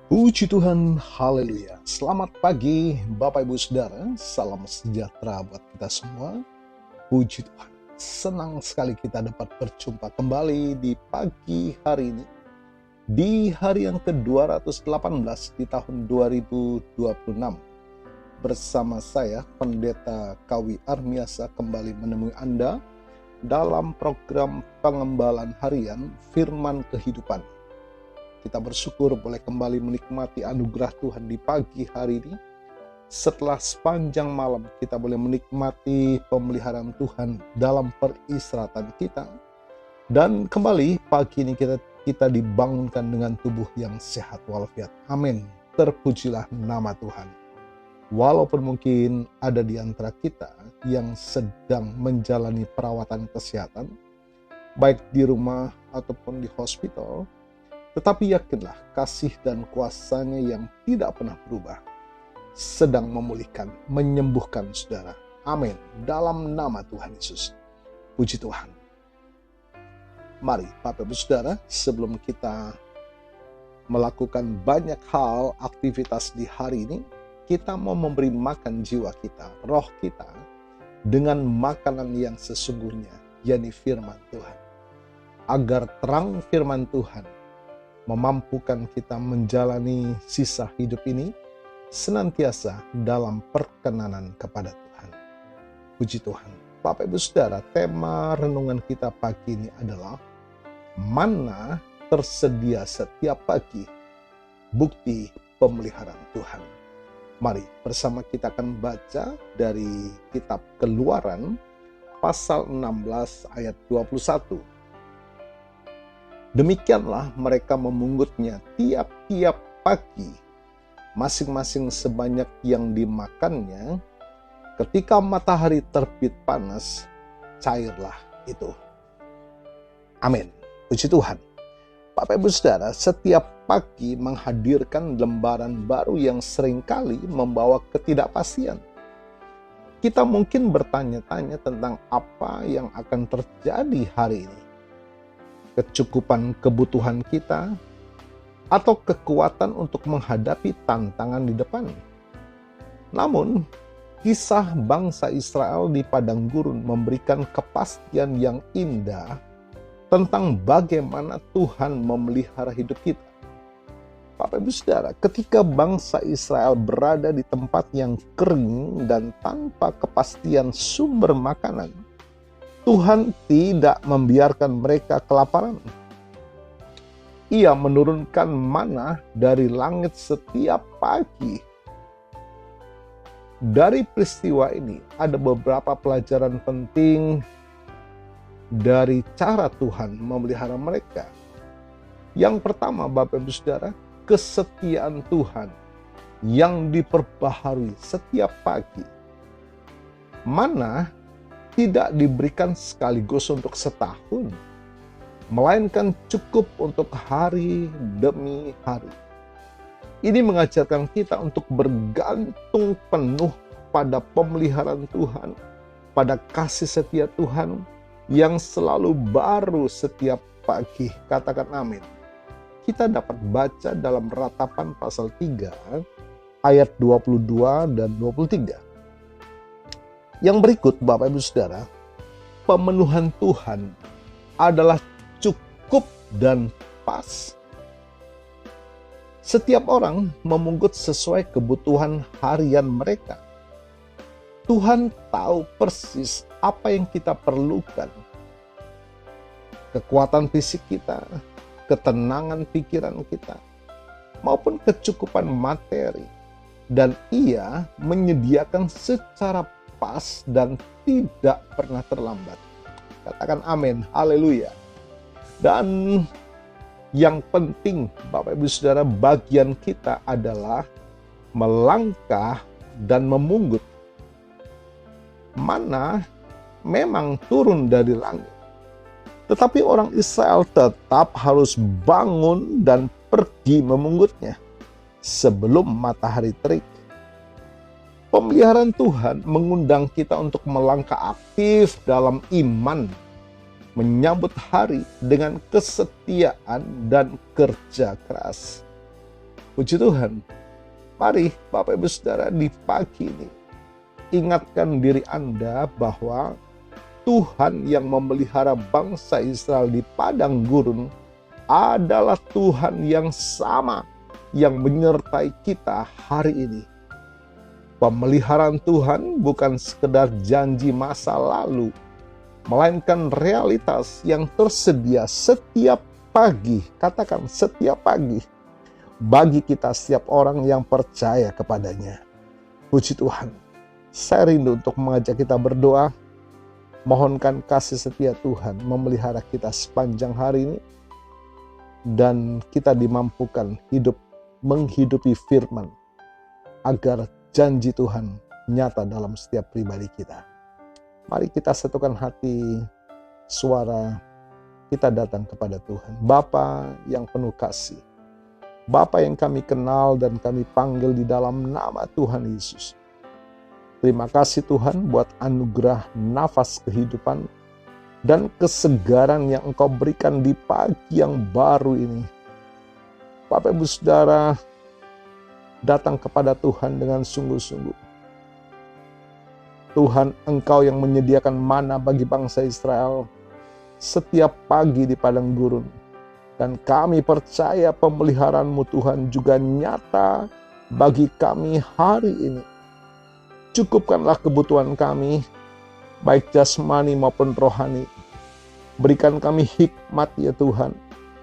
Puji Tuhan, haleluya. Selamat pagi Bapak Ibu Saudara, salam sejahtera buat kita semua. Puji Tuhan, senang sekali kita dapat berjumpa kembali di pagi hari ini. Di hari yang ke-218 di tahun 2026. Bersama saya, Pendeta Kawi Armiasa kembali menemui Anda dalam program pengembalaan harian Firman Kehidupan. Kita bersyukur boleh kembali menikmati anugerah Tuhan di pagi hari ini. Setelah sepanjang malam kita boleh menikmati pemeliharaan Tuhan dalam peristirahatan kita. Dan kembali pagi ini kita dibangunkan dengan tubuh yang sehat walafiat. Amin. Terpujilah nama Tuhan. Walaupun mungkin ada di antara kita yang sedang menjalani perawatan kesehatan, baik di rumah ataupun di hospital, tetapi yakinlah kasih dan kuasa-Nya yang tidak pernah berubah sedang memulihkan, menyembuhkan saudara. Amin. Dalam nama Tuhan Yesus. Puji Tuhan. Mari Bapak Ibu Saudara, sebelum kita melakukan banyak hal aktivitas di hari ini, kita mau memberi makan jiwa kita, roh kita, dengan makanan yang sesungguhnya, yakni firman Tuhan. Agar terang firman Tuhan memampukan kita menjalani sisa hidup ini senantiasa dalam perkenanan kepada Tuhan. Puji Tuhan. Bapak Ibu Saudara, tema renungan kita pagi ini adalah mana tersedia setiap pagi, bukti pemeliharaan Tuhan. Mari bersama kita akan baca dari kitab Keluaran pasal 16 ayat 21. Demikianlah mereka memungutnya tiap-tiap pagi, masing-masing sebanyak yang dimakannya. Ketika matahari terbit panas, cairlah itu. Amin. Puji Tuhan. Bapak Ibu Saudara, setiap pagi menghadirkan lembaran baru yang seringkali membawa ketidakpastian. Kita mungkin bertanya-tanya tentang apa yang akan terjadi hari ini. Kecukupan kebutuhan kita, atau kekuatan untuk menghadapi tantangan di depan. Namun, kisah bangsa Israel di padang gurun memberikan kepastian yang indah tentang bagaimana Tuhan memelihara hidup kita. Bapak Ibu Saudara, ketika bangsa Israel berada di tempat yang kering dan tanpa kepastian sumber makanan, Tuhan tidak membiarkan mereka kelaparan. Ia menurunkan mana dari langit setiap pagi. Dari peristiwa ini ada beberapa pelajaran penting dari cara Tuhan memelihara mereka. Yang pertama, Bapak Ibu Saudara, kesetiaan Tuhan yang diperbaharui setiap pagi. Mana tidak diberikan sekaligus untuk setahun, melainkan cukup untuk hari demi hari. Ini mengajarkan kita untuk bergantung penuh pada pemeliharaan Tuhan, pada kasih setia Tuhan yang selalu baru setiap pagi. Katakan amin. Kita dapat baca dalam Ratapan pasal 3 ayat 22 dan 23. Yang berikut Bapak Ibu Saudara, pemenuhan Tuhan adalah cukup dan pas. Setiap orang memungut sesuai kebutuhan harian mereka. Tuhan tahu persis apa yang kita perlukan. Kekuatan fisik kita, ketenangan pikiran kita, maupun kecukupan materi. Dan Ia menyediakan secara pas dan tidak pernah terlambat. Katakan amin, haleluya. Dan yang penting Bapak Ibu Saudara, bagian kita adalah melangkah dan memungut. Mana memang turun dari langit, tetapi orang Israel tetap harus bangun dan pergi memungutnya sebelum matahari terik. Pemeliharaan Tuhan mengundang kita untuk melangkah aktif dalam iman, menyambut hari dengan kesetiaan dan kerja keras. Puji Tuhan. Mari Bapak Ibu Saudara di pagi ini ingatkan diri Anda bahwa Tuhan yang memelihara bangsa Israel di padang gurun adalah Tuhan yang sama yang menyertai kita hari ini. Pemeliharaan Tuhan bukan sekedar janji masa lalu, melainkan realitas yang tersedia setiap pagi, katakan setiap pagi, bagi kita setiap orang yang percaya kepadanya. Puji Tuhan. Saya rindu untuk mengajak kita berdoa, mohonkan kasih setia Tuhan memelihara kita sepanjang hari ini, dan kita dimampukan menghidupi firman, agar janji Tuhan nyata dalam setiap pribadi kita. Mari kita satukan hati, suara kita datang kepada Tuhan. Bapa yang penuh kasih, Bapa yang kami kenal dan kami panggil di dalam nama Tuhan Yesus. Terima kasih Tuhan buat anugerah nafas kehidupan dan kesegaran yang Engkau berikan di pagi yang baru ini. Bapak Ibu Saudara, datang kepada Tuhan dengan sungguh-sungguh. Tuhan, Engkau yang menyediakan mana bagi bangsa Israel setiap pagi di padang gurun. Dan kami percaya pemeliharaan-Mu Tuhan juga nyata bagi kami hari ini. Cukupkanlah kebutuhan kami, baik jasmani maupun rohani. Berikan kami hikmat ya Tuhan,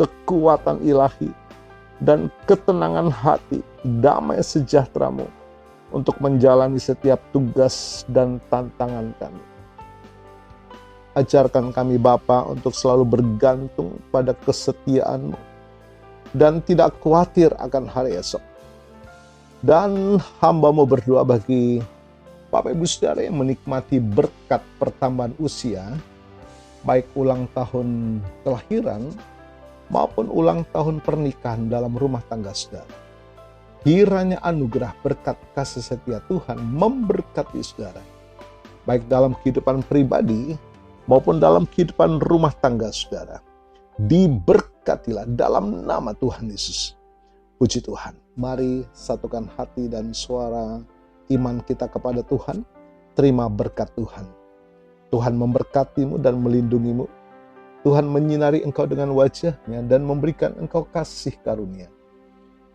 kekuatan ilahi, dan ketenangan hati, damai sejahtera-Mu untuk menjalani setiap tugas dan tantangan kami. Ajarkan kami Bapa untuk selalu bergantung pada kesetiaan-Mu dan tidak khawatir akan hari esok. Dan hamba-Mu berdoa bagi Bapak Ibu Saudara yang menikmati berkat pertambahan usia, baik ulang tahun kelahiran maupun ulang tahun pernikahan dalam rumah tangga saudara. Kiranya anugerah berkat kasih setia Tuhan memberkati saudara, baik dalam kehidupan pribadi maupun dalam kehidupan rumah tangga saudara. Diberkatilah dalam nama Tuhan Yesus. Puji Tuhan. Mari satukan hati dan suara iman kita kepada Tuhan. Terima berkat Tuhan. Tuhan memberkatimu dan melindungimu. Tuhan menyinari engkau dengan wajah-Nya dan memberikan engkau kasih karunia.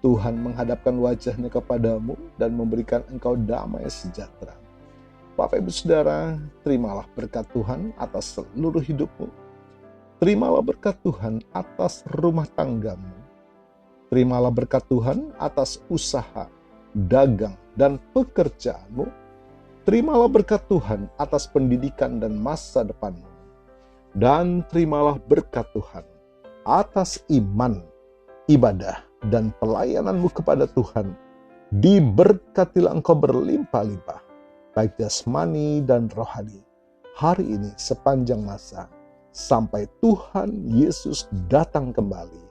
Tuhan menghadapkan wajah-Nya kepadamu dan memberikan engkau damai sejahtera. Bapak Ibu Saudara, terimalah berkat Tuhan atas seluruh hidupmu. Terimalah berkat Tuhan atas rumah tanggamu. Terimalah berkat Tuhan atas usaha, dagang, dan pekerjaanmu. Terimalah berkat Tuhan atas pendidikan dan masa depanmu. Dan terimalah berkat Tuhan atas iman, ibadah, dan pelayananmu kepada Tuhan. Diberkatilah engkau berlimpah-limpah, baik jasmani dan rohani, hari ini sepanjang masa, sampai Tuhan Yesus datang kembali.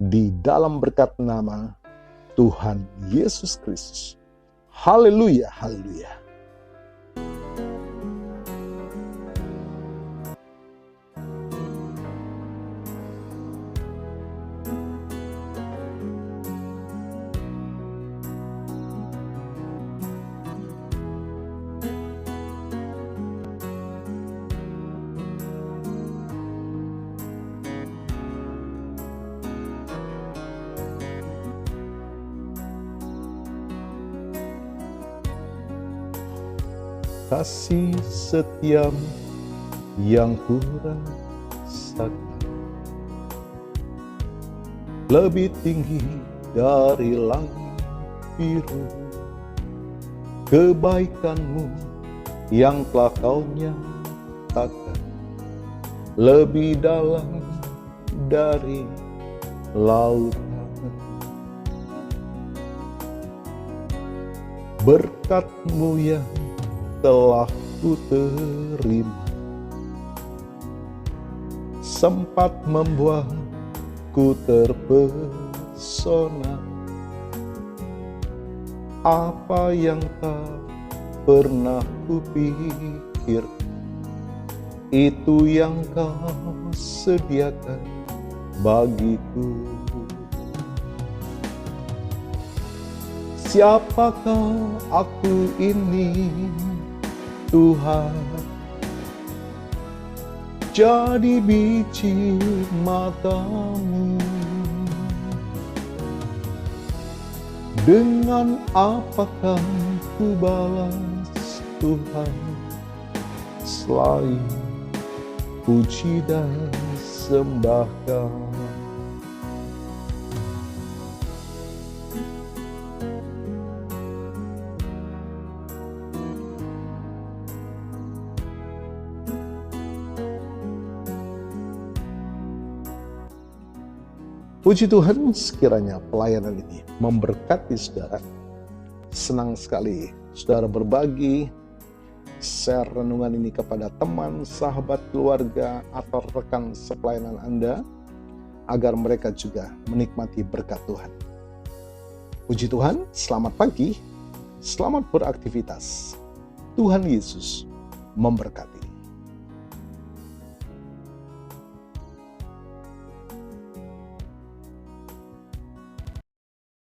Di dalam berkat nama Tuhan Yesus Kristus. Haleluya, haleluya. Kasih setiamu yang kurasakan lebih tinggi dari langit biru. Kebaikanmu yang telah kau nyatakan lebih dalam dari lautan. Berkat-Mu yang telah ku terima sempat membuatku terpesona. Apa yang tak pernah kupikir, itu yang kau sediakan bagiku. Siapakah aku ini, Tuhan? Jadi biji matamu. Dengan apakah ku balas Tuhan, selain puji dan sembahkan? Puji Tuhan, sekiranya pelayanan ini memberkati saudara. Senang sekali saudara berbagi, share renungan ini kepada teman, sahabat, keluarga, atau rekan sepelayanan Anda, agar mereka juga menikmati berkat Tuhan. Puji Tuhan, selamat pagi, selamat beraktivitas. Tuhan Yesus memberkati.